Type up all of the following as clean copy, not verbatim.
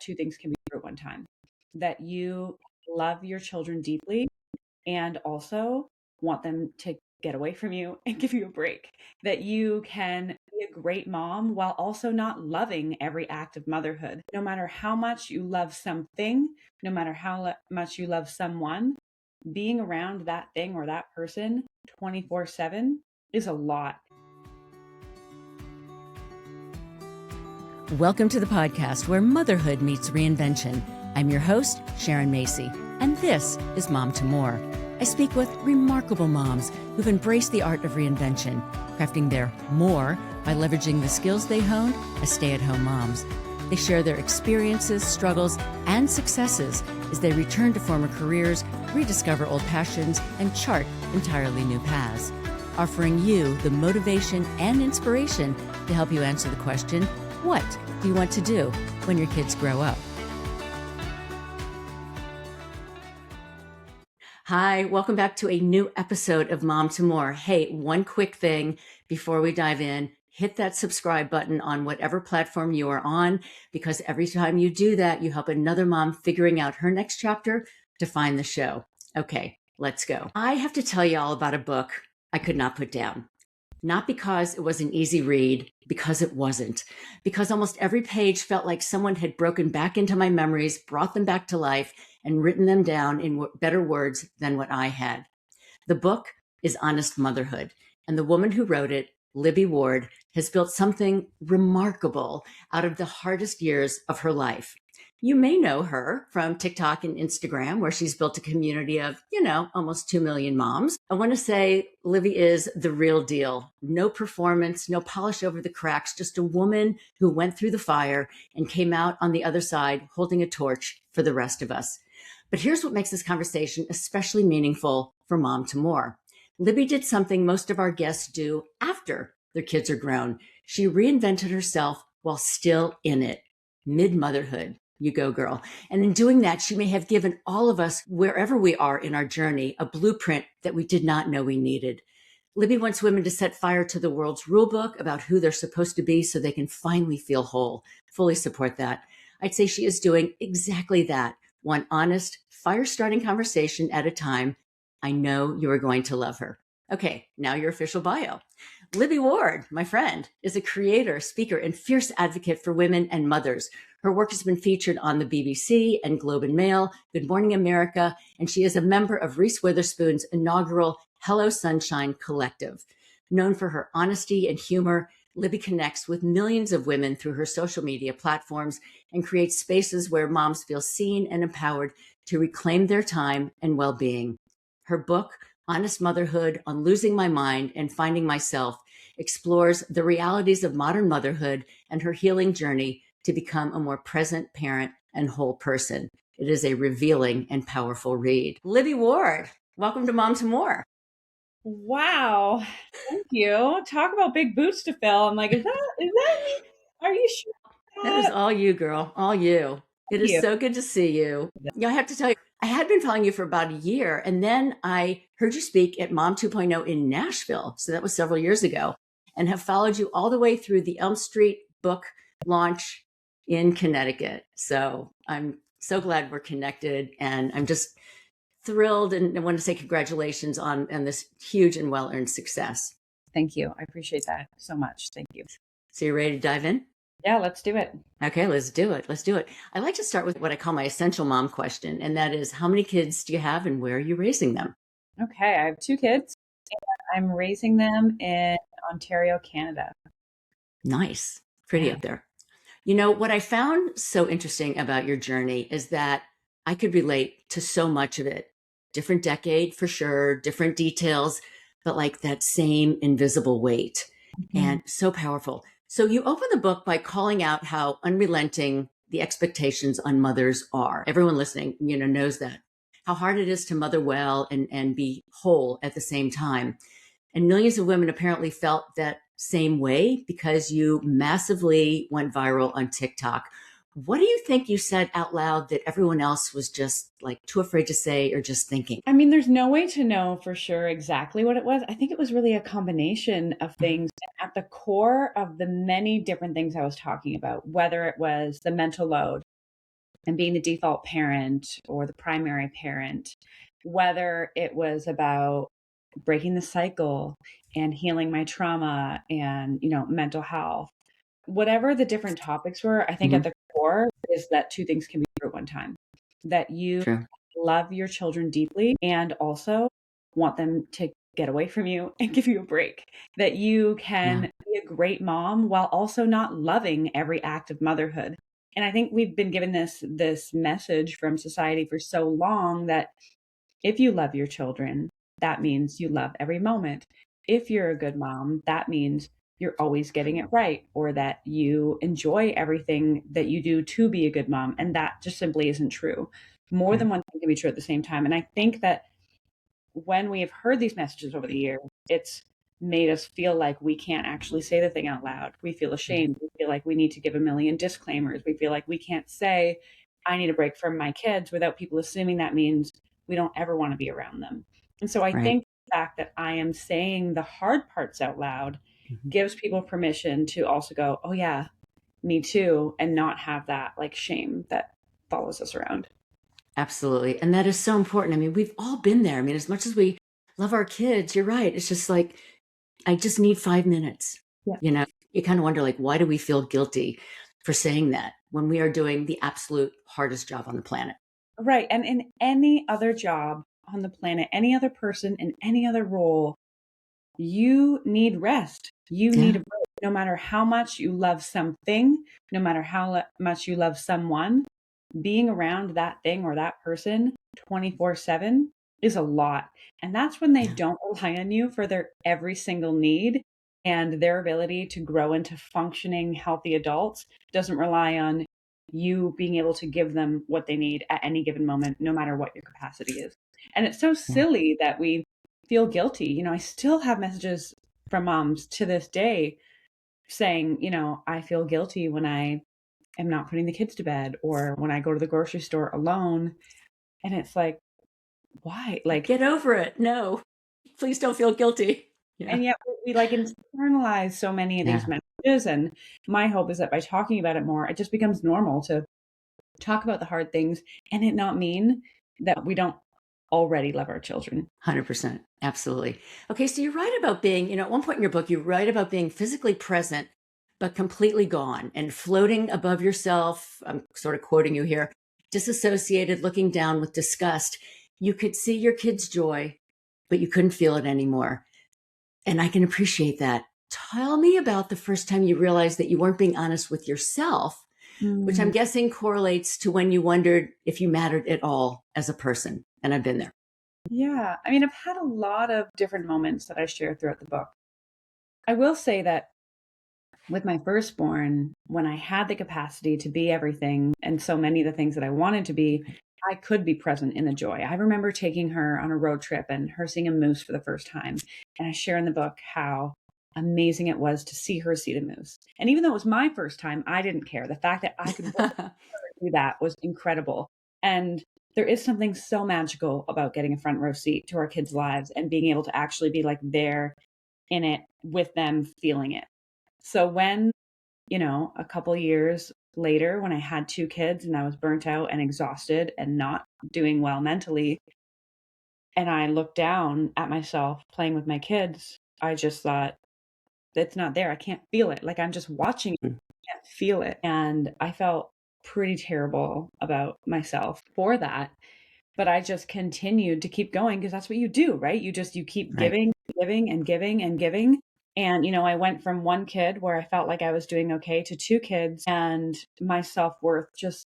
two things can be true at one time, that you love your children deeply and also want them to get away from you and give you a break, that you can be a great mom while also not loving every act of motherhood. No matter how much you love something, no matter how much you love someone, being around that thing or that person 24/7 is a lot. Welcome to the podcast where motherhood meets reinvention. I'm your host, Sharon Macey, and this is Mom to More. I speak with remarkable moms who've embraced the art of reinvention, crafting their more by leveraging the skills they honed as stay-at-home moms. They share their experiences, struggles, and successes as they return to former careers, rediscover old passions, and chart entirely new paths, offering you the motivation and inspiration to help you answer the question, what do you want to do when your kids grow up? Hi, welcome back to a new episode of Mom to More. Hey, one quick thing before we dive in, hit that subscribe button on whatever platform you are on, because every time you do that, you help another mom figuring out her next chapter to find the show. Okay, let's go. I have to tell you all about a book I could not put down. Not because it was an easy read, because it wasn't. Because almost every page felt like someone had broken back into my memories, brought them back to life, and written them down in better words than what I had. The book is Honest Motherhood, and the woman who wrote it, Libby Ward, has built something remarkable out of the hardest years of her life. You may know her from TikTok and Instagram, where she's built a community of, almost 2 million moms. I want to say Libby is the real deal. No performance, no polish over the cracks, just a woman who went through the fire and came out on the other side holding a torch for the rest of us. But here's what makes this conversation especially meaningful for Mom to More. Libby did something most of our guests do after their kids are grown. She reinvented herself while still in it, mid-motherhood. You go, girl. And in doing that, she may have given all of us, wherever we are in our journey, a blueprint that we did not know we needed. Libby wants women to set fire to the world's rule book about who they're supposed to be so they can finally feel whole. Fully support that. I'd say she is doing exactly that. One honest, fire-starting conversation at a time. I know you are going to love her. Okay, now your official bio. Libby Ward, my friend, is a creator, speaker, and fierce advocate for women and mothers. Her work has been featured on the BBC and Globe and Mail, Good Morning America, and she is a member of Reese Witherspoon's inaugural Hello Sunshine Collective. Known for her honesty and humor, Libby connects with millions of women through her social media platforms and creates spaces where moms feel seen and empowered to reclaim their time and well-being. Her book, Honest Motherhood, On Losing My Mind and Finding Myself, explores the realities of modern motherhood and her healing journey to become a more present parent and whole person. It is a revealing and powerful read. Libby Ward, welcome to Mom to More. Wow. Thank you. Talk about big boots to fill. I'm like, is that me? Are you sure? That is all you, girl. All you. It is so good to see you. I have to tell you, I had been following you for about a year, and then I heard you speak at Mom 2.0 in Nashville. So that was several years ago, and have followed you all the way through the Elm Street book launch in Connecticut. So I'm so glad we're connected, and I'm just thrilled, and I want to say congratulations on this huge and well-earned success. Thank you. I appreciate that so much. Thank you. So you ready to dive in? Yeah, let's do it. Okay, let's do it. Let's do it. I like to start with what I call my essential mom question, and that is, how many kids do you have and where are you raising them? Okay, I have 2 kids, and I'm raising them in Ontario, Canada. Nice. Pretty up there. You know, what I found so interesting about your journey is that I could relate to so much of it. Different decade for sure, different details, but like that same invisible weight, and so powerful. So you open the book by calling out how unrelenting the expectations on mothers are. Everyone listening, knows that. How hard it is to mother well and be whole at the same time. And millions of women apparently felt that same way because you massively went viral on TikTok. What do you think you said out loud that everyone else was just like too afraid to say or just thinking? I mean, there's no way to know for sure exactly what it was. I think it was really a combination of things at the core of the many different things I was talking about, whether it was the mental load, and being the default parent or the primary parent, whether it was about breaking the cycle and healing my trauma and, mental health, whatever the different topics were, I think at Mhm. the core is that two things can be true at one time. That you True. love your children deeply and also want them to get away from you and give you a break. That you Yeah. can be a great mom while also not loving every act of motherhood. And I think we've been given this message from society for so long that if you love your children, that means you love every moment. If you're a good mom, that means you're always getting it right, or that you enjoy everything that you do to be a good mom. And that just simply isn't true. More than Right. one thing can be true at the same time. And I think that when we have heard these messages over the years, it's made us feel like we can't actually say the thing out loud. We feel Right. ashamed. We feel like we need to give a million disclaimers. We feel like we can't say, I need a break from my kids without people assuming that means we don't ever want to be around them. And so I Right. think the fact that I am saying the hard parts out loud Mhm. gives people permission to also go, oh, yeah, me too, and not have that like shame that follows us around. Absolutely. And that is so important. I mean, we've all been there. I mean, as much as we love our kids, you're right. It's just like, I just need 5 minutes. Yeah. You know, you kind of wonder, like, why do we feel guilty for saying that when we are doing the absolute hardest job on the planet? Right. And in any other job on the planet, any other person in any other role, you need rest. You need Yeah. a break. No matter how much you love something, no matter how much you love someone, being around that thing or that person 24/7 is a lot. And that's when they Yeah. don't rely on you for their every single need, and their ability to grow into functioning, healthy adults doesn't rely on you being able to give them what they need at any given moment, no matter what your capacity is. And it's so Yeah. silly that we feel guilty. I still have messages from moms to this day saying, I feel guilty when I am not putting the kids to bed or when I go to the grocery store alone. And it's like, why? Like, Get over it. No, please don't feel guilty. Yeah. and yet we like internalize so many of these Yeah. messages. And my hope is that by talking about it more, it just becomes normal to talk about the hard things and it not mean that we don't already love our children. 100%. Absolutely. Okay. So you write about being, at one point in your book, you write about being physically present, but completely gone and floating above yourself. I'm sort of quoting you here, disassociated, looking down with disgust. You could see your kids' joy, but you couldn't feel it anymore. And I can appreciate that. Tell me about the first time you realized that you weren't being honest with yourself, which I'm Mm, guessing correlates to when you wondered if you mattered at all as a person. And I've been there. yeah. I mean, I've had a lot of different moments that I share throughout the book. I will say that with my firstborn, when I had the capacity to be everything and so many of the things that I wanted to be, I could be present in the joy. I remember taking her on a road trip and her seeing a moose for the first time. And I share in the book how amazing it was to see her see the moose. And even though it was my first time, I didn't care. The fact that I could witness her do that was incredible. And there is something so magical about getting a front row seat to our kids' lives and being able to actually be like there in it with them, feeling it. So when, a couple years later, when I had two kids and I was burnt out and exhausted and not doing well mentally, and I looked down at myself playing with my kids, I just thought, it's not there. I can't feel it. Like I'm just watching it, I can't feel it. And I felt pretty terrible about myself for that. But I just continued to keep going because that's what you do, right? You keep Right. giving, giving, and giving and giving. And, I went from one kid where I felt like I was doing okay to two kids and my self-worth just,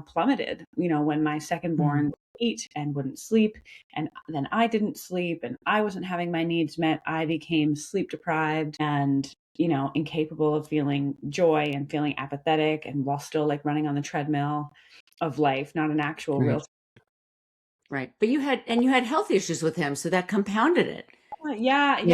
plummeted, when my second born Mm. would eat and wouldn't sleep. And then I didn't sleep and I wasn't having my needs met. I became sleep deprived and, incapable of feeling joy and feeling apathetic and while still like running on the treadmill of life, not an actual Right. real. Right. But you had health issues with him, so that compounded it. Yeah, yeah.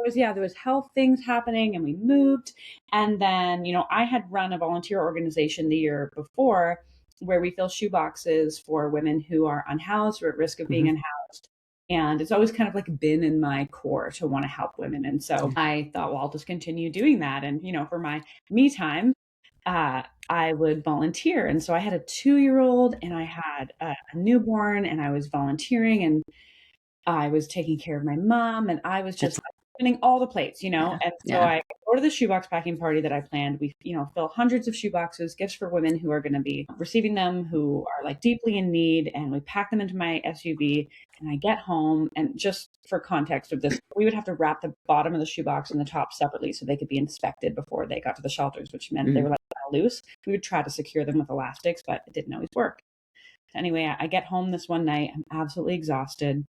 Yeah. There was health things happening and we moved. And then, I had run a volunteer organization the year before where we fill shoe boxes for women who are unhoused or at risk of being Hmm. unhoused. And it's always kind of like been in my core to want to help women. And so Yeah. I thought, well, I'll just continue doing that. And, for my me time, I would volunteer. And so I had a 2-year-old and I had a newborn, and I was volunteering, and I was taking care of my mom, and I was just That's, spinning all the plates, you know? yeah. And so Yeah. I go to the shoebox packing party that I planned. We, fill hundreds of shoeboxes, gifts for women who are going to be receiving them, who are like deeply in need. And we pack them into my SUV, and I get home. And just for context of this, we would have to wrap the bottom of the shoebox and the top separately so they could be inspected before they got to the shelters, which meant they were like loose. We would try to secure them with elastics, but it didn't always work. Anyway, I get home this one night. I'm absolutely exhausted.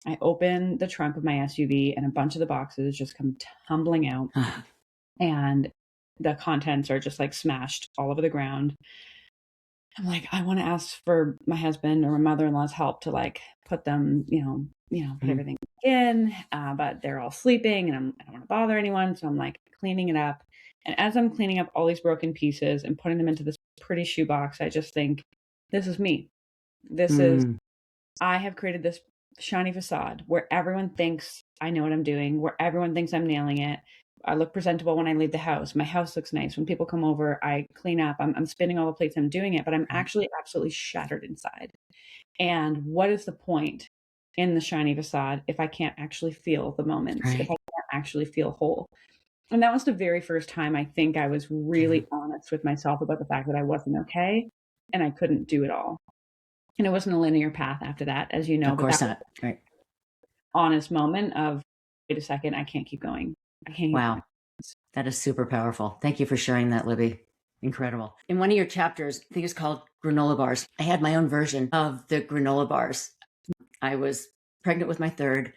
I open the trunk of my SUV, and a bunch of the boxes just come tumbling out, and the contents are just like smashed all over the ground. I'm like, I want to ask for my husband or my mother-in-law's help to like put them, put everything in, but they're all sleeping, and I don't want to bother anyone. So I'm like cleaning it up. And as I'm cleaning up all these broken pieces and putting them into this pretty shoebox, I just think, this is me. This is, I have created this shiny facade where everyone thinks I know what I'm doing, where everyone thinks I'm nailing it. I look presentable when I leave the house. My house looks nice. When people come over, I clean up. I'm spinning all the plates. I'm doing it, but I'm actually absolutely shattered inside. And what is the point in the shiny facade if I can't actually feel the moments, if I can't actually feel whole? And that was the very first time I think I was really honest with myself about the fact that I wasn't okay and I couldn't do it all. And it wasn't a linear path after that, as you know, Of but that course was not. Right. honest moment of, wait a second, I can't keep going. I can't keep going. Wow. That is super powerful. Thank you for sharing that, Libby. Incredible. In one of your chapters, I think it's called granola bars. I had my own version of the granola bars. I was pregnant with my third.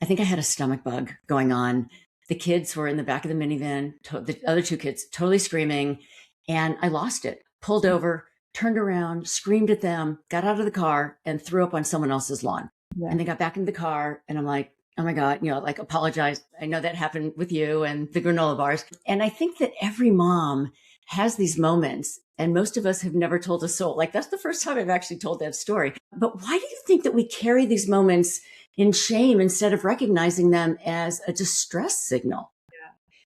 I think I had a stomach bug going on. The kids were in the back of the minivan, the other two kids totally screaming, and I lost it. Pulled over, turned around, screamed at them, got out of the car, and threw up on someone else's lawn. Yeah. And they got back into the car, and I'm like, oh my God, like apologize. I know that happened with you and the granola bars. And I think that every mom has these moments, and most of us have never told a soul. Like, that's the first time I've actually told that story. But why do you think that we carry these moments in shame instead of recognizing them as a distress signal?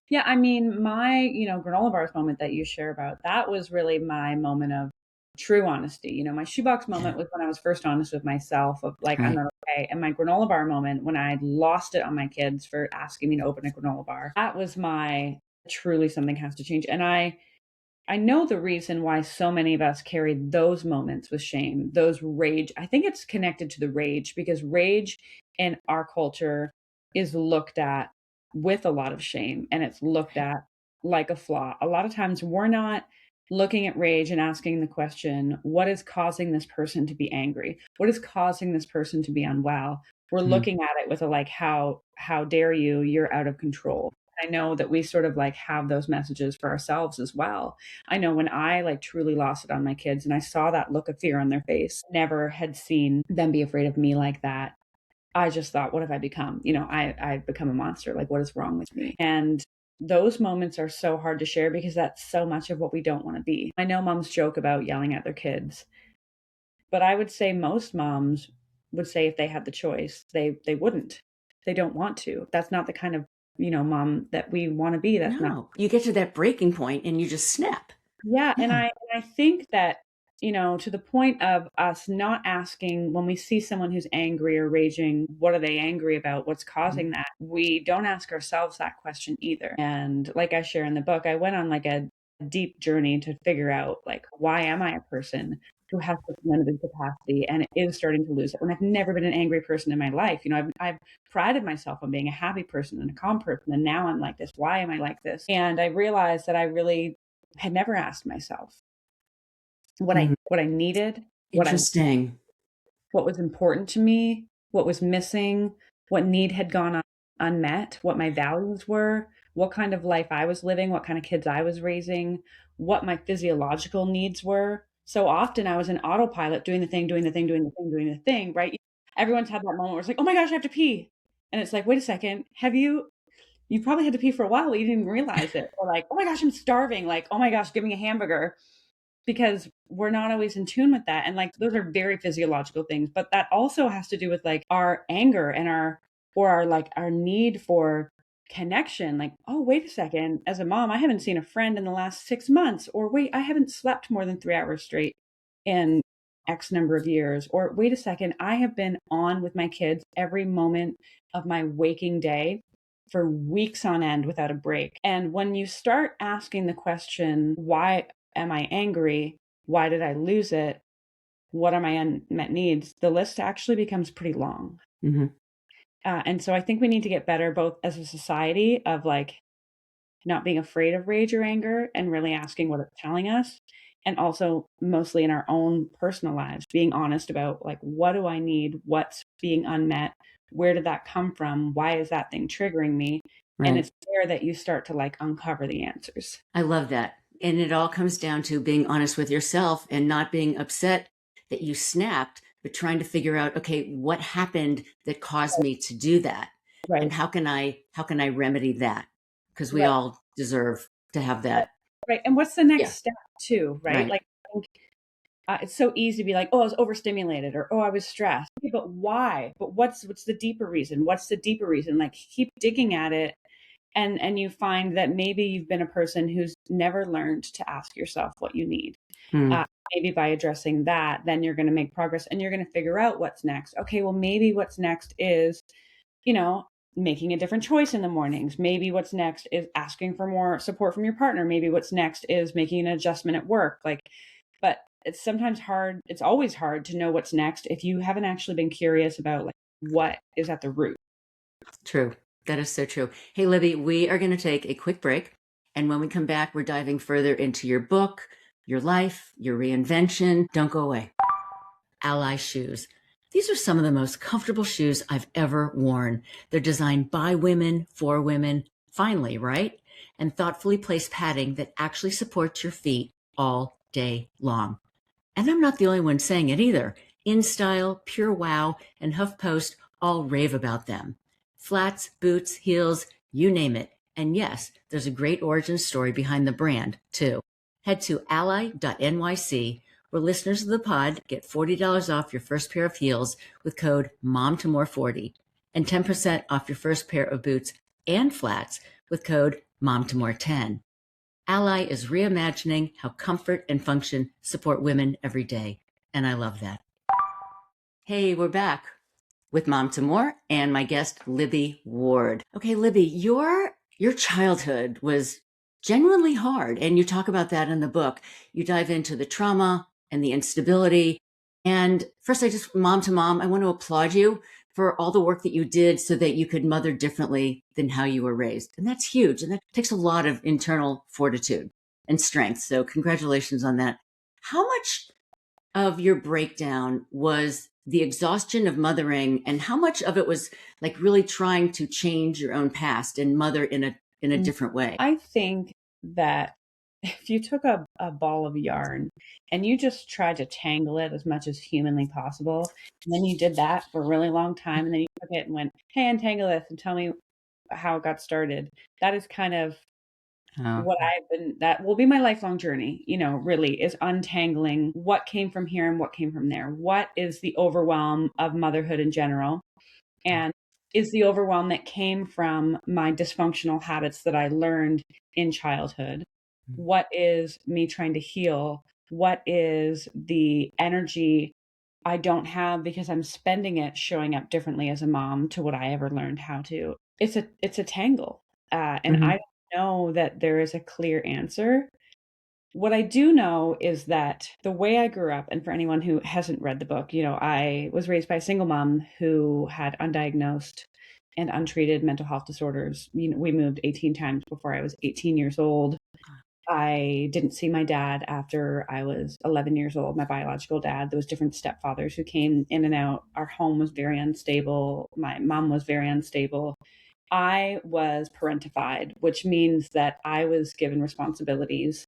Yeah. I mean, my, granola bars moment that you share about, that was really my moment of true honesty. My shoebox moment was when I was first honest with myself of like, I'm not okay. And my granola bar moment, when I lost it on my kids for asking me to open a granola bar, that was my truly something has to change. And I know the reason why so many of us carry those moments with shame, those rage. I think it's connected to the rage, because rage in our culture is looked at with a lot of shame, and it's looked at like a flaw. A lot of times we're not looking at rage and asking the question, what is causing this person to be angry? What is causing this person to be unwell? We're looking at it with a like, how dare you? You're out of control. I know that we sort of like have those messages for ourselves as well. I know when I like truly lost it on my kids and I saw that look of fear on their face, never had seen them be afraid of me like that. I just thought, what have I become? I've become a monster. Like, what is wrong with me? And those moments are so hard to share because that's so much of what we don't want to be. I know moms joke about yelling at their kids, but I would say most moms would say if they had the choice, they wouldn't. They don't want to. That's not the kind of mom that we want to be. That's not. You get to that breaking point and you just snap. Yeah. And I think that, to the point of us not asking when we see someone who's angry or raging, what are they angry about? What's causing that? We don't ask ourselves that question either. And like I share in the book, I went on like a deep journey to figure out like, why am I a person who has such limited capacity and is starting to lose it when I've never been an angry person in my life? I've prided myself on being a happy person and a calm person. And now I'm like this. Why am I like this? And I realized that I really had never asked myself what I needed, Interesting. what was important to me, what was missing, what need had gone unmet, what my values were, what kind of life I was living, what kind of kids I was raising, what my physiological needs were. So often I was in autopilot doing the thing, right? Everyone's had that moment where it's like, oh my gosh, I have to pee. And it's like, wait a second, you probably had to pee for a while, but you didn't even realize it. Or like, oh my gosh, I'm starving. Like, oh my gosh, give me a hamburger. Because we're not always in tune with that. And like, those are very physiological things, but that also has to do with like our anger and our need for connection, like, oh, wait a second, as a mom, I haven't seen a friend in the last 6 months, or wait, I haven't slept more than 3 hours straight in X number of years, or wait a second, I have been on with my kids every moment of my waking day for weeks on end without a break. And when you start asking the question, why am I angry? Why did I lose it? What are my unmet needs? The list actually becomes pretty long. Mm-hmm. And so I think we need to get better both as a society of like not being afraid of rage or anger and really asking what it's telling us. And also mostly in our own personal lives, being honest about like, what do I need? What's being unmet? Where did that come from? Why is that thing triggering me? And Right. it's there that you start to like uncover the answers. I love that. And it all comes down to being honest with yourself and not being upset that you snapped, but trying to figure out, okay, what happened that caused me to do that? And Right. how can I remedy that? Because we Right. all deserve to have Right. that. Right. And what's the next Yeah. step too? Right. Right. Like, I think, it's so easy to be like, oh, I was overstimulated, or oh, I was stressed. Okay, but why? But what's the deeper reason? What's the deeper reason? Like, keep digging at it, and you find that maybe you've been a person who's never learned to ask yourself what you need. Hmm. Maybe by addressing that, then you're going to make progress, and you're going to figure out what's next. Okay, well, maybe what's next is, you know, making a different choice in the mornings. Maybe what's next is asking for more support from your partner. Maybe what's next is making an adjustment at work. Like, but it's sometimes hard. It's always hard to know what's next if you haven't actually been curious about like what is at the root. True. That is so true. Hey, Libby, we are going to take a quick break. And when we come back, we're diving further into your book, your life, your reinvention. Don't go away. Ally shoes. These are some of the most comfortable shoes I've ever worn. They're designed by women, for women, finally, right? And thoughtfully placed padding that actually supports your feet all day long. And I'm not the only one saying it either. InStyle, Pure Wow, and HuffPost all rave about them. Flats, boots, heels, you name it. And yes, there's a great origin story behind the brand, too. Head to ally.nyc, where listeners of the pod get $40 off your first pair of heels with code MOMTOMORE40, and 10% off your first pair of boots and flats with code MOMTOMORE10. Ally is reimagining how comfort and function support women every day. And I love that. Hey, we're back with Mom to More and my guest, Libby Ward. Okay, Libby, your childhood was genuinely hard. And you talk about that in the book. You dive into the trauma and the instability. And first, Mom to Mom, I want to applaud you for all the work that you did so that you could mother differently than how you were raised. And that's huge. And that takes a lot of internal fortitude and strength. So congratulations on that. How much of your breakdown was the exhaustion of mothering, and how much of it was like really trying to change your own past and mother in a different way? I think that if you took a ball of yarn and you just tried to tangle it as much as humanly possible, and then you did that for a really long time, and then you took it and went, hey, untangle this and tell me how it got started. That is kind of Oh. what that will be my lifelong journey, really is untangling what came from here and what came from there. What is the overwhelm of motherhood in general? And is the overwhelm that came from my dysfunctional habits that I learned in childhood? What is me trying to heal? What is the energy I don't have because I'm spending it showing up differently as a mom to what I ever learned how to? It's a tangle. And Mm-hmm. I don't know that there is a clear answer. What I do know is that the way I grew up, and for anyone who hasn't read the book, I was raised by a single mom who had undiagnosed and untreated mental health disorders. We moved 18 times before I was 18 years old. I didn't see my dad after I was 11 years old, my biological dad. There was different stepfathers who came in and out. Our home was very unstable. My mom was very unstable. I was parentified, which means that I was given responsibilities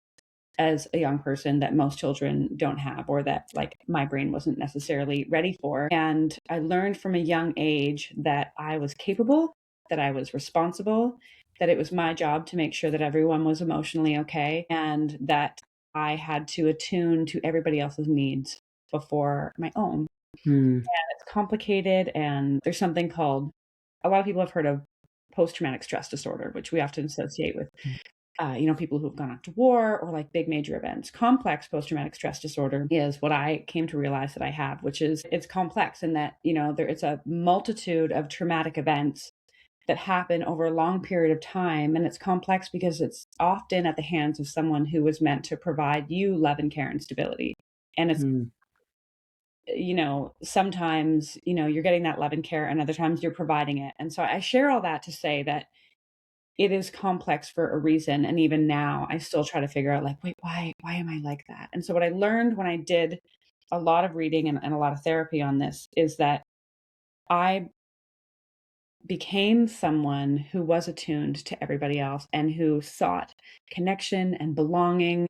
as a young person that most children don't have, or that like my brain wasn't necessarily ready for. And I learned from a young age that I was capable, that I was responsible, that it was my job to make sure that everyone was emotionally okay, and that I had to attune to everybody else's needs before my own. Hmm. And it's complicated, and there's something called, a lot of people have heard of post-traumatic stress disorder, which we often associate with, people who've gone off to war or like big major events. Complex post-traumatic stress disorder is what I came to realize that I have, which is it's complex in that, it's a multitude of traumatic events that happen over a long period of time. And it's complex because it's often at the hands of someone who was meant to provide you love and care and stability. And it's, sometimes, you're getting that love and care and other times you're providing it. And so I share all that to say that it is complex for a reason. And even now I still try to figure out like, wait, why am I like that? And so what I learned when I did a lot of reading and a lot of therapy on this is that I became someone who was attuned to everybody else and who sought connection and belonging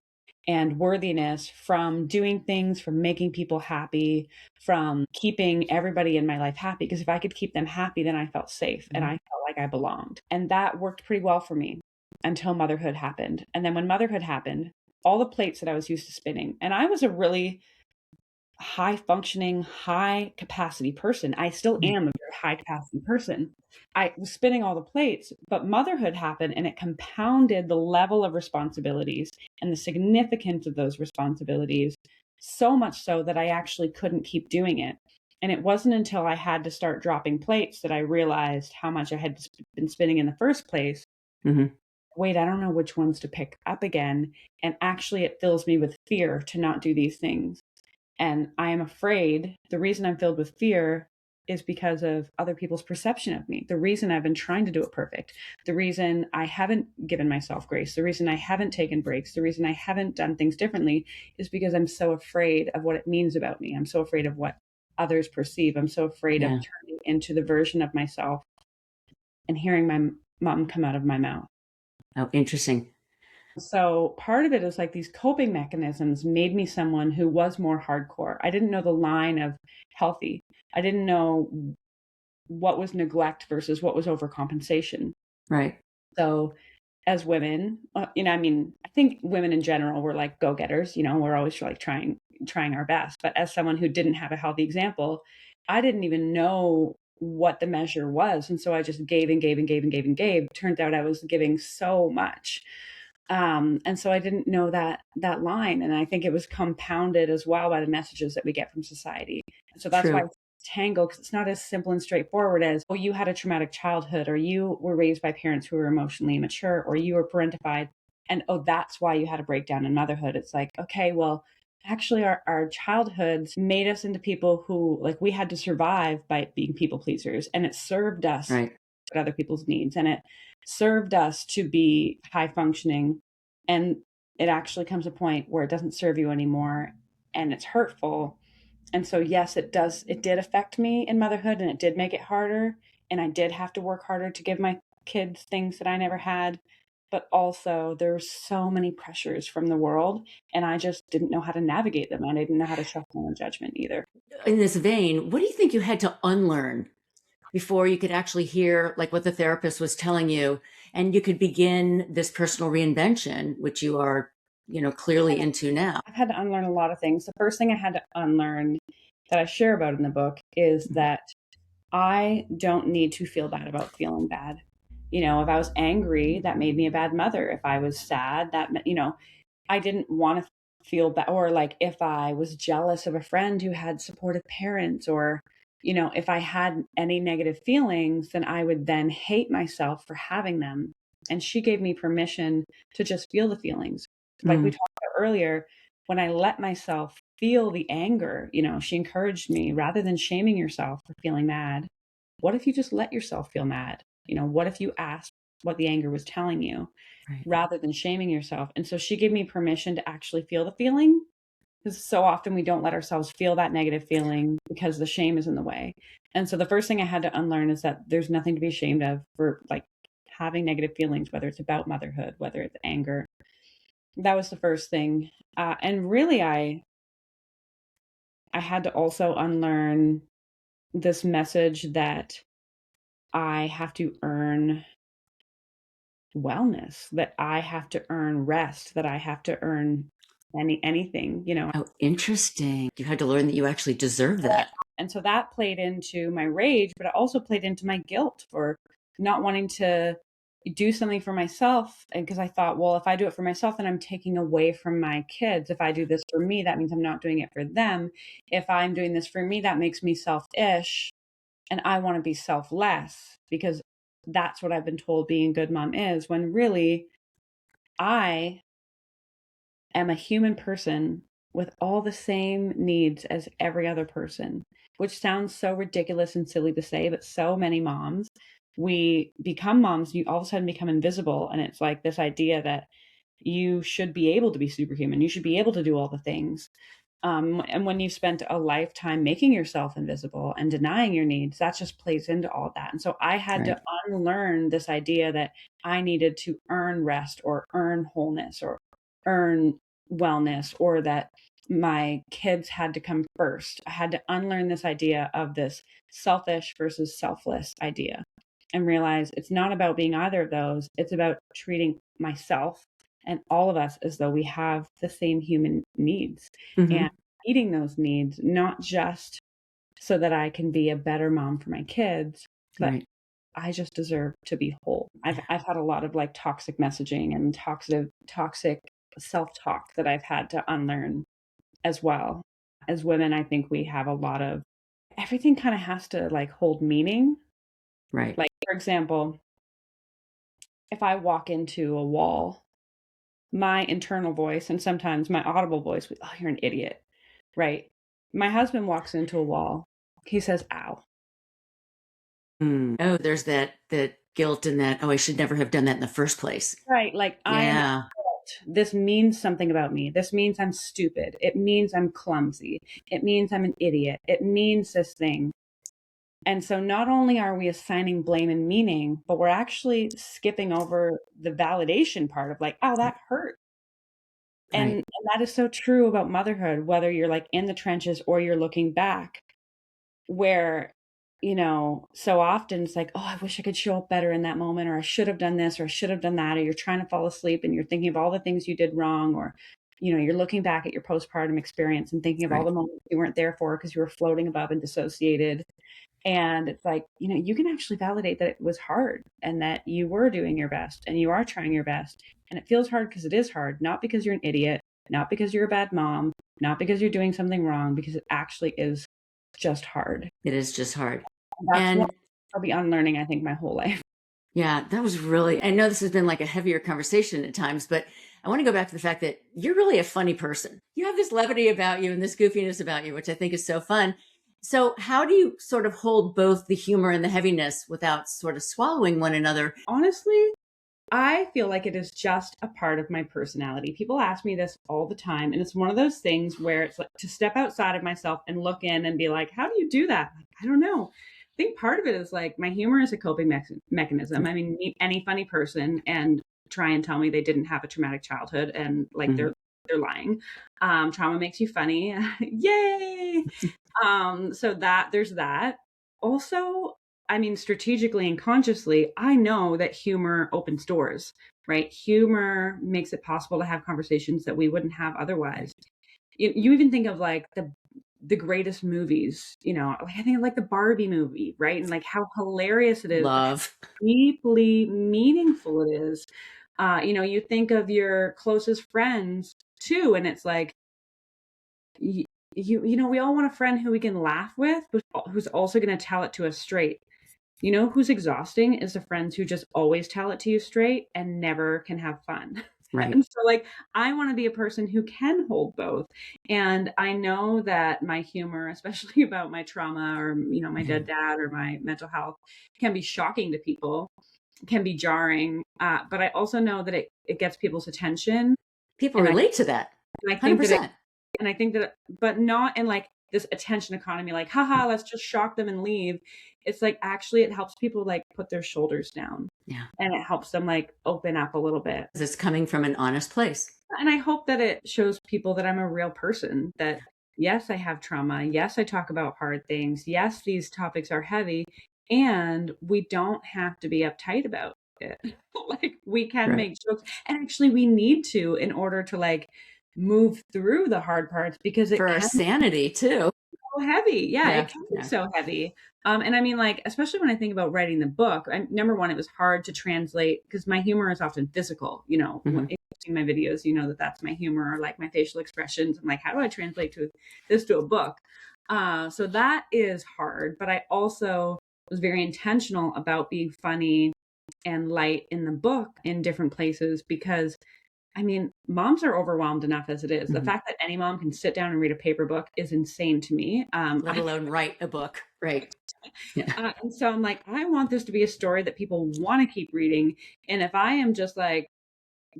and worthiness from doing things, from making people happy, from keeping everybody in my life happy. Because if I could keep them happy, then I felt safe and I felt like I belonged. And that worked pretty well for me until motherhood happened. And then when motherhood happened, all the plates that I was used to spinning, and I was a really high functioning, high capacity person. I still am a very high capacity person. I was spinning all the plates, but motherhood happened and it compounded the level of responsibilities and the significance of those responsibilities, so much so that I actually couldn't keep doing it. And it wasn't until I had to start dropping plates that I realized how much I had been spinning in the first place. Wait, I don't know which ones to pick up again. And actually, it fills me with fear to not do these things. And I am afraid the reason I'm filled with fear is because of other people's perception of me. The reason I've been trying to do it perfect, the reason I haven't given myself grace, the reason I haven't taken breaks, the reason I haven't done things differently is because I'm so afraid of what it means about me. I'm so afraid of what others perceive. I'm so afraid of turning into the version of myself and hearing my mom come out of my mouth. Oh, interesting. So part of it is like these coping mechanisms made me someone who was more hardcore. I didn't know the line of healthy. I didn't know what was neglect versus what was overcompensation. Right. So as women, I think women in general were like go-getters, we're always like trying our best. But as someone who didn't have a healthy example, I didn't even know what the measure was. And so I just gave and gave and gave and gave and gave. Turned out I was giving so much. And so I didn't know that line. And I think it was compounded as well by the messages that we get from society. And so that's why it's tangled, because it's not as simple and straightforward as, oh, you had a traumatic childhood, or you were raised by parents who were emotionally immature, or you were parentified. And, oh, that's why you had a breakdown in motherhood. It's like, okay, well, actually our childhoods made us into people who, like, we had to survive by being people pleasers, and it served us at other people's needs. And it served us to be high functioning, and it actually comes a point where it doesn't serve you anymore and it's hurtful. And so yes, it did affect me in motherhood, and it did make it harder, and I did have to work harder to give my kids things that I never had. But also there were so many pressures from the world, and I just didn't know how to navigate them, and I didn't know how to trust my own judgment either. In this vein, what do you think you had to unlearn before you could actually hear like what the therapist was telling you, and you could begin this personal reinvention, which you are, clearly into now? I've had to unlearn a lot of things. The first thing I had to unlearn that I share about in the book is that I don't need to feel bad about feeling bad. If I was angry, that made me a bad mother. If I was sad, I didn't want to feel bad. Or like if I was jealous of a friend who had supportive parents, or if I had any negative feelings, then I would then hate myself for having them. And she gave me permission to just feel the feelings. Like we talked about earlier, when I let myself feel the anger, she encouraged me, rather than shaming yourself for feeling mad, what if you just let yourself feel mad? What if you asked what the anger was telling you, rather than shaming yourself? And so she gave me permission to actually feel the feeling, because so often we don't let ourselves feel that negative feeling because the shame is in the way. And so the first thing I had to unlearn is that there's nothing to be ashamed of for like having negative feelings, whether it's about motherhood, whether it's anger. That was the first thing. And really, I had to also unlearn this message that I have to earn wellness, that I have to earn rest, that I have to earn anything. Oh, interesting. You had to learn that you actually deserve that. And so that played into my rage, but it also played into my guilt for not wanting to do something for myself. And because I thought, well, if I do it for myself, then I'm taking away from my kids. If I do this for me, that means I'm not doing it for them. If I'm doing this for me, that makes me selfish. And I want to be selfless because that's what I've been told being a good mom is, when really I am a human person with all the same needs as every other person, which sounds so ridiculous and silly to say, but so many moms, we become moms, you all of a sudden become invisible. And it's like this idea that you should be able to be superhuman. You should be able to do all the things. And when you've spent a lifetime making yourself invisible and denying your needs, that just plays into all that. And so I had to unlearn this idea that I needed to earn rest or earn wholeness or earn wellness, or that my kids had to come first. I had to unlearn this idea of this selfish versus selfless idea and realize it's not about being either of those. It's about treating myself and all of us as though we have the same human needs, and meeting those needs, not just so that I can be a better mom for my kids, but I just deserve to be whole. I've had a lot of like toxic messaging and toxic self-talk that I've had to unlearn as well. As women, I think we have a lot of, everything kind of has to like hold meaning. Right. Like, for example, if I walk into a wall, my internal voice and sometimes my audible voice, oh, you're an idiot, right? My husband walks into a wall. He says, ow. Oh, there's that guilt and that, oh, I should never have done that in the first place. Right. Like, I am, this means something about me. This means I'm stupid. It means I'm clumsy. It means I'm an idiot. It means this thing. And so not only are we assigning blame and meaning, but we're actually skipping over the validation part of like, oh, that hurt. And that is so true about motherhood, whether you're like in the trenches or you're looking back, where, you know, so often it's like, oh, I wish I could show up better in that moment, or I should have done this, or I should have done that, or you're trying to fall asleep and you're thinking of all the things you did wrong, or, you know, you're looking back at your postpartum experience and thinking of all the moments you weren't there for because you were floating above and dissociated. And it's like, you know, you can actually validate that it was hard and that you were doing your best and you are trying your best. And it feels hard because it is hard, not because you're an idiot, not because you're a bad mom, not because you're doing something wrong, because it actually is just hard. It is just hard. And I'll be unlearning, I think, my whole life. Yeah, that was really, I know this has been like a heavier conversation at times, but I want to go back to the fact that you're really a funny person. You have this levity about you and this goofiness about you, which I think is so fun. So how do you sort of hold both the humor and the heaviness without sort of swallowing one another? Honestly, I feel like it is just a part of my personality. People ask me this all the time, and it's one of those things where it's like to step outside of myself and look in and be like, how do you do that? Like, I don't know. I think part of it is like my humor is a coping mechanism. I mean, meet any funny person and try and tell me they didn't have a traumatic childhood, and like they're lying. Trauma makes you funny. Yay. So that there's that. Also, I mean, strategically and consciously, I know that humor opens doors, right? Humor makes it possible to have conversations that we wouldn't have otherwise. You even think of like the greatest movies, you know, like I think of like the Barbie movie, right? And like how hilarious it is, Love, deeply meaningful it is. You know, you think of your closest friends too, and it's like, you know, we all want a friend who we can laugh with, but who's also going to tell it to us straight. You know who's exhausting is the friends who just always tell it to you straight and never can have fun. right? And so like, I want to be a person who can hold both. And I know that my humor, especially about my trauma or, you know, my dead dad or my mental health, can be shocking to people, can be jarring. But I also know that it gets people's attention. People relate to that. And I think 100%. that and I think that, but not in like this attention economy, like, haha, let's just shock them and leave. It's like, actually, it helps people like put their shoulders down. Yeah. And it helps them like open up a little bit. It's coming from an honest place. And I hope that it shows people that I'm a real person, that yes, I have trauma. Yes, I talk about hard things. Yes, these topics are heavy, and we don't have to be uptight about it. Like, we can make jokes, and actually we need to, in order to like move through the hard parts, because it for our sanity too. So heavy. Yeah, it can be so heavy. And I mean, like, especially when I think about writing the book, number one, it was hard to translate because my humor is often physical. Mm-hmm. If you've seen my videos, you know that that's my humor, or like my facial expressions. I'm like, how do I translate this to a book? So that is hard. But I also was very intentional about being funny and light in the book in different places because I mean, moms are overwhelmed enough as it is. The Mm-hmm. fact that any mom can sit down and read a paper book is insane to me. Let alone write a book. Right. Yeah. And so I'm like, I want this to be a story that people want to keep reading. And if I am just like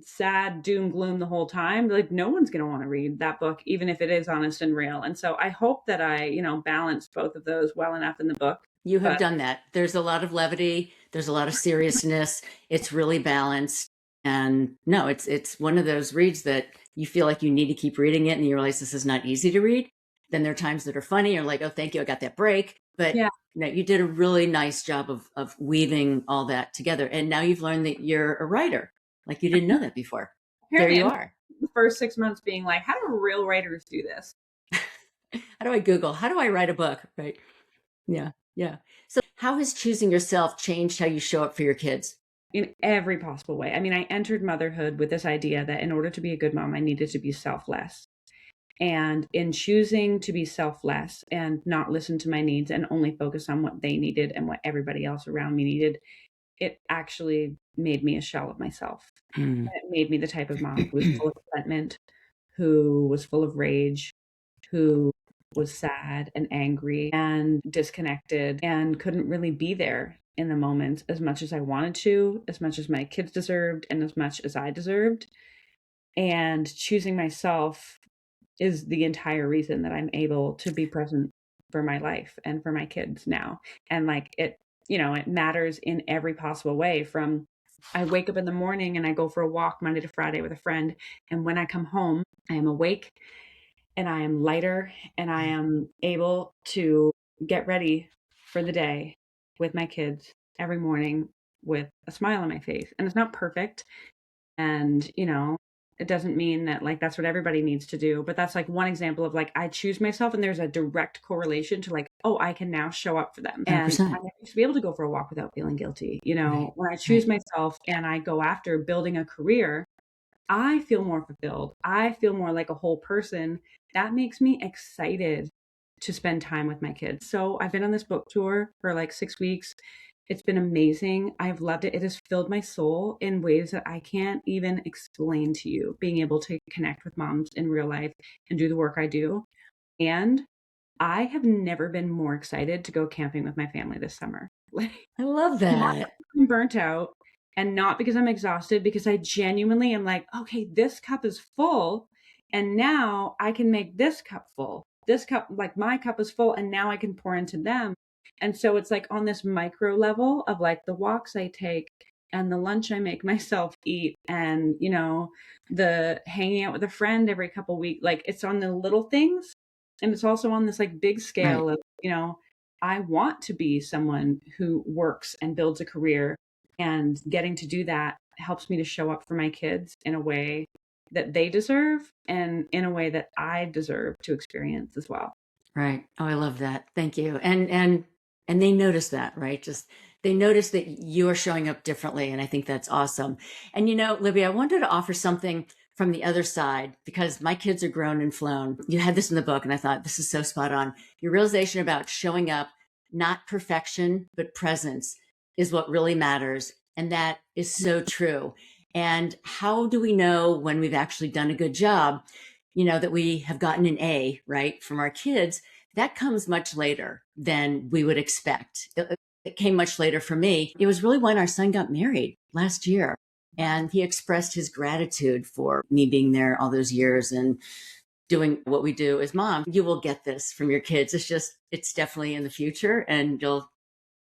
sad, doom, gloom the whole time, like no one's going to want to read that book, even if it is honest and real. And so I hope that I, balance both of those well enough in the book. You have But done that. There's a lot of levity. There's a lot of seriousness. It's really balanced. And no, it's one of those reads that you feel like you need to keep reading it and you realize this is not easy to read. Then there are times that are funny. You're like, oh, thank you. I got that break. But yeah, no, you did a really nice job of weaving all that together. And now you've learned that you're a writer. Like you didn't know that before. apparently There you are. the first 6 months being like, how do real writers do this? How do I Google? How do I write a book? Right. Yeah. Yeah. So how has choosing yourself changed how you show up for your kids? In every possible way. I mean, I entered motherhood with this idea that in order to be a good mom, I needed to be selfless. And in choosing to be selfless and not listen to my needs and only focus on what they needed and what everybody else around me needed, it actually made me a shell of myself. Mm. It made me the type of mom who was full of resentment, who was full of rage, who was sad and angry and disconnected and couldn't really be there in the moment as much as I wanted to, as much as my kids deserved, and as much as I deserved. And choosing myself is the entire reason that I'm able to be present for my life and for my kids now. And like it matters in every possible way from I wake up in the morning and I go for a walk Monday to Friday with a friend. And when I come home, I am awake and I am lighter and I am able to get ready for the day with my kids every morning with a smile on my face. And it's not perfect. And, it doesn't mean that like that's what everybody needs to do, but that's like one example of like I choose myself and there's a direct correlation to like, oh, I can now show up for them. And 100%. I used to be able to go for a walk without feeling guilty. Right. When I choose Right. myself and I go after building a career, I feel more fulfilled. I feel more like a whole person. That makes me excited to spend time with my kids. So I've been on this book tour for like 6 weeks. It's been amazing. I've loved it. It has filled my soul in ways that I can't even explain to you, being able to connect with moms in real life and do the work I do. And I have never been more excited to go camping with my family this summer. Like, I love not that. because I'm burnt out and not because I'm exhausted, because I genuinely am like, okay, this cup is full. And now I can make this cup full. This cup, like my cup is full, and now I can pour into them. And so it's like on this micro level of like the walks I take and the lunch I make myself eat and, the hanging out with a friend every couple weeks. Like it's on the little things. And it's also on this like big Right. scale of, I want to be someone who works and builds a career, and getting to do that helps me to show up for my kids in a way that they deserve and in a way that I deserve to experience as well. Right. Oh, I love that. Thank you. And they notice that, right? Just they notice that you are showing up differently. And I think that's awesome. And Libby, I wanted to offer something from the other side because my kids are grown and flown. You had this in the book, and I thought this is so spot on. Your realization about showing up, not perfection, but presence is what really matters. And that is so true. And how do we know when we've actually done a good job? That we have gotten an A, right, from our kids, that comes much later than we would expect. It came much later for me. It was really when our son got married last year. And he expressed his gratitude for me being there all those years and doing what we do as mom. You will get this from your kids. It's definitely in the future, and you'll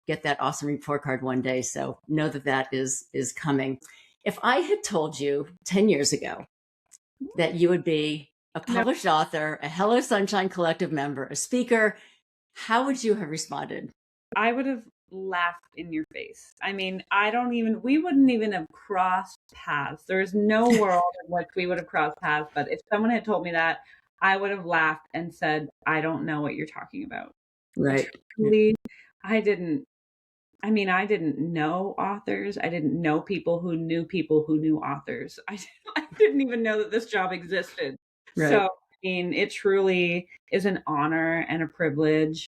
get that awesome report card one day. So know that is coming. If I had told you 10 years ago that you would be a No, published author, a Hello Sunshine Collective member, a speaker, how would you have responded? I would have laughed in your face. I mean, we wouldn't even have crossed paths. There's no world in which we would have crossed paths. But if someone had told me that, I would have laughed and said, I don't know what you're talking about. Right. Truly, I didn't I didn't know authors. I didn't know people who knew authors. I didn't even know that this job existed. So, Right. it truly is an honor and a privilege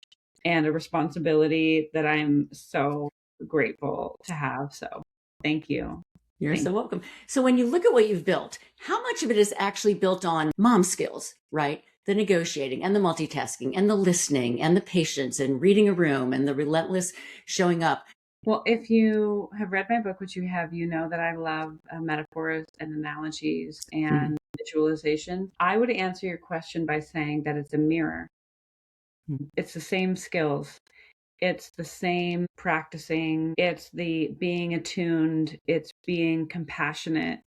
and a responsibility that I'm so grateful to have. So, thank you. You're Thank so welcome. So when you look at what you've built, how much of it is actually built on mom skills, right? The negotiating and the multitasking and the listening and the patience and reading a room and the relentless showing up. Well, if you have read my book, which you have, you know that I love metaphors and analogies Mhm. and visualization. I would answer your question by saying that it's a mirror. Mhm. It's the same skills. It's the same practicing. It's the being attuned. It's being compassionate.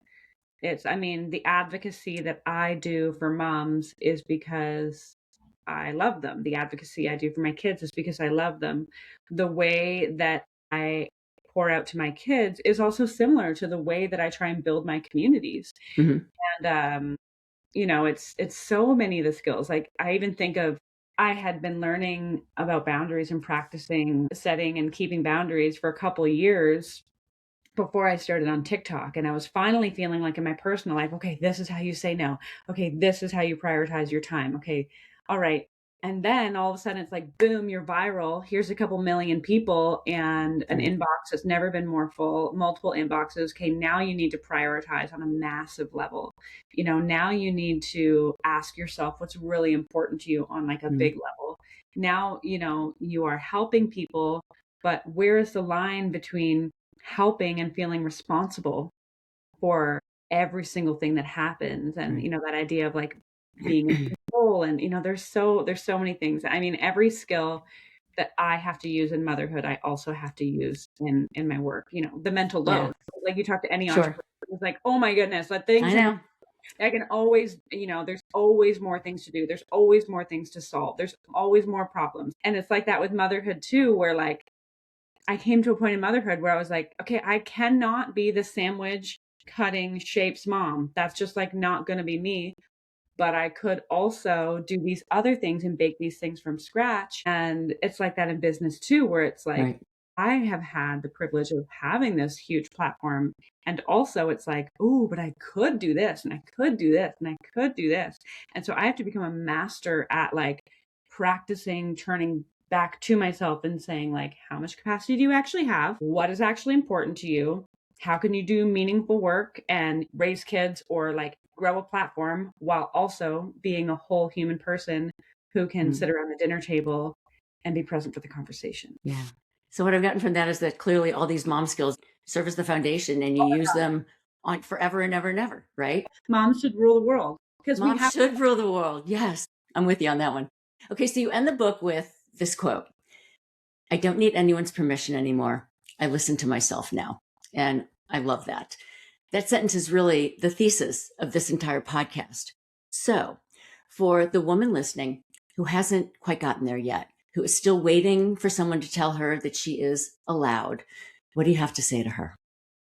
The advocacy that I do for moms is because I love them. The advocacy I do for my kids is because I love them. The way that I pour out to my kids is also similar to the way that I try and build my communities. Mhm. And it's so many of the skills. Like I even think of I had been learning about boundaries and practicing setting and keeping boundaries for a couple of years before I started on TikTok. And I was finally feeling like in my personal life, okay, this is how you say no. Okay, this is how you prioritize your time. Okay, all right. And then all of a sudden it's like, boom, you're viral. Here's a couple million people and an Right. inbox that's never been more full, multiple inboxes. Okay, now you need to prioritize on a massive level. Now you need to ask yourself what's really important to you on like a Mhm. big level. Now, you are helping people, but where is the line between helping and feeling responsible for every single thing that happens? And Right. that idea of like being in control, and there's so many things. Every skill that I have to use in motherhood, I also have to use in my work. The mental Yeah. load, like you talk to any Sure. entrepreneur, it's like, oh my goodness, that I things are, know. I can always, there's always more things to do, there's always more things to solve, there's always more problems. And it's like that with motherhood too, where like I came to a point in motherhood where I was like, okay, I cannot be the sandwich cutting shapes mom. That's just like not going to be me. But I could also do these other things and bake these things from scratch. And it's like that in business too, where it's like, Right. I have had the privilege of having this huge platform. And also it's like, oh, but I could do this and I could do this and I could do this. And so I have to become a master at like practicing turning back to myself and saying like, how much capacity do you actually have? What is actually important to you? How can you do meaningful work and raise kids or like grow a platform while also being a whole human person who can Mhm. sit around the dinner table and be present for the conversation? Yeah. So what I've gotten from that is that clearly all these mom skills serve as the foundation and you use them on forever and ever and ever, right? Moms should rule the world because we Mom have. should rule the world. Yes. I'm with you on that one. Okay. So you end the book with this quote: I don't need anyone's permission anymore. I listen to myself now. And I love that. That sentence is really the thesis of this entire podcast. So, for the woman listening who hasn't quite gotten there yet, who is still waiting for someone to tell her that she is allowed, what do you have to say to her?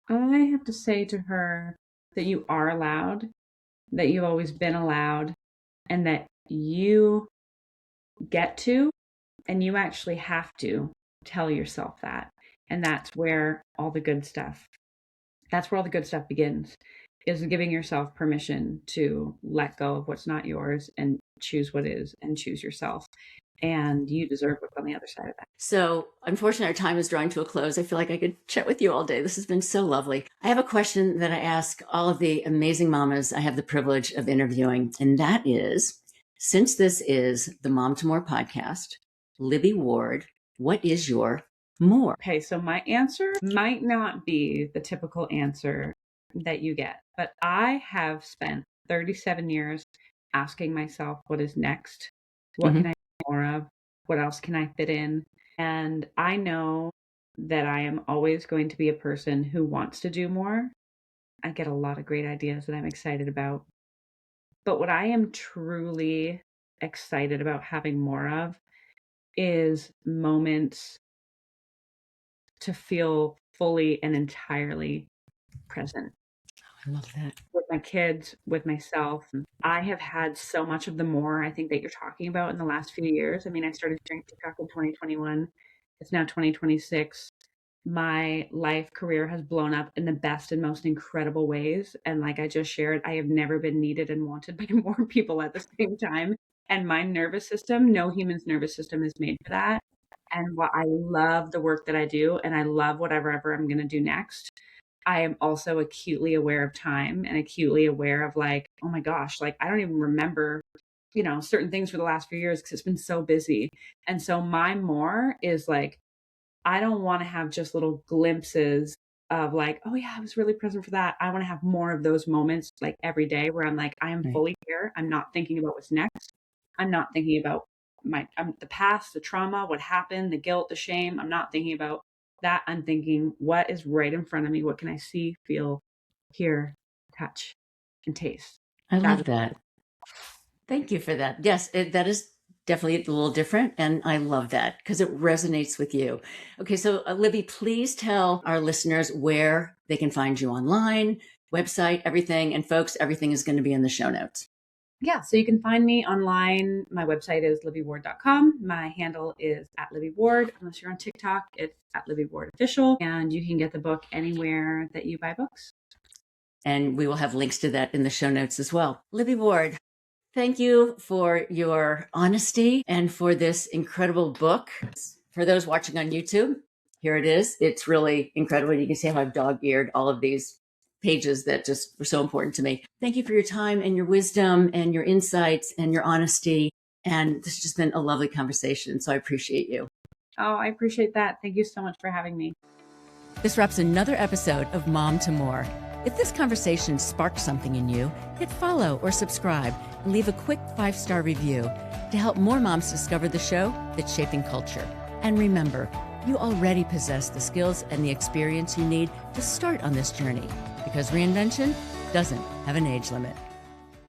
I have to say to her that you are allowed, that you've always been allowed, and that you get to and you actually have to tell yourself that. And that's where all the good stuff begins, is giving yourself permission to let go of what's not yours and choose what is and choose yourself. And you deserve what's on the other side of that. So, unfortunately, our time is drawing to a close. I feel like I could chat with you all day. This has been so lovely. I have a question that I ask all of the amazing mamas I have the privilege of interviewing, and that is, since this is the Mom to More podcast, Libby Ward, what is your more? Okay, so my answer might not be the typical answer that you get, but I have spent 37 years asking myself what is next? What can Mhm. I do more of? What else can I fit in? And I know that I am always going to be a person who wants to do more. I get a lot of great ideas that I'm excited about. But what I am truly excited about having more of is moments to feel fully and entirely present I love that. with my kids, with myself. I have had so much of the more I think that you're talking about in the last few years. I started doing TikTok in 2021. It's now 2026. My life career has blown up in the best and most incredible ways. And like I just shared, I have never been needed and wanted by more people at the same time. And my nervous system, no human's nervous system is made for that. And while I love the work that I do, and I love whatever ever I'm going to do next, I am also acutely aware of time and acutely aware of like, oh my gosh, like I don't even remember, certain things for the last few years because it's been so busy. And so my more is like, I don't want to have just little glimpses of like, oh yeah, I was really present for that. I want to have more of those moments like every day where I'm like, I am Right. fully here. I'm not thinking about what's next. I'm not thinking about the past, the trauma, what happened, the guilt, the shame. I'm not thinking about that. I'm thinking what is right in front of me. What can I see, feel, hear, touch, and taste? I That love is that. Thank you for that. Yes, that is definitely a little different. And I love that because it resonates with you. Okay. So, Libby, please tell our listeners where they can find you online, website, everything. And folks, everything is going to be in the show notes. Yeah, so you can find me online. My website is libbyward.com. My handle is at Libby Ward. Unless you're on TikTok, it's at Libby Ward Official. And you can get the book anywhere that you buy books. And we will have links to that in the show notes as well. Libby Ward, thank you for your honesty and for this incredible book. For those watching on YouTube, here it is. It's really incredible. You can see how I've dog-eared all of these pages that just were so important to me. Thank you for your time and your wisdom and your insights and your honesty. And this has just been a lovely conversation. So I appreciate you. Oh, I appreciate that. Thank you so much for having me. This wraps another episode of Mom to More. If this conversation sparked something in you, hit follow or subscribe and leave a quick 5-star review to help more moms discover the show that's shaping culture. And remember, you already possess the skills and the experience you need to start on this journey because reinvention doesn't have an age limit.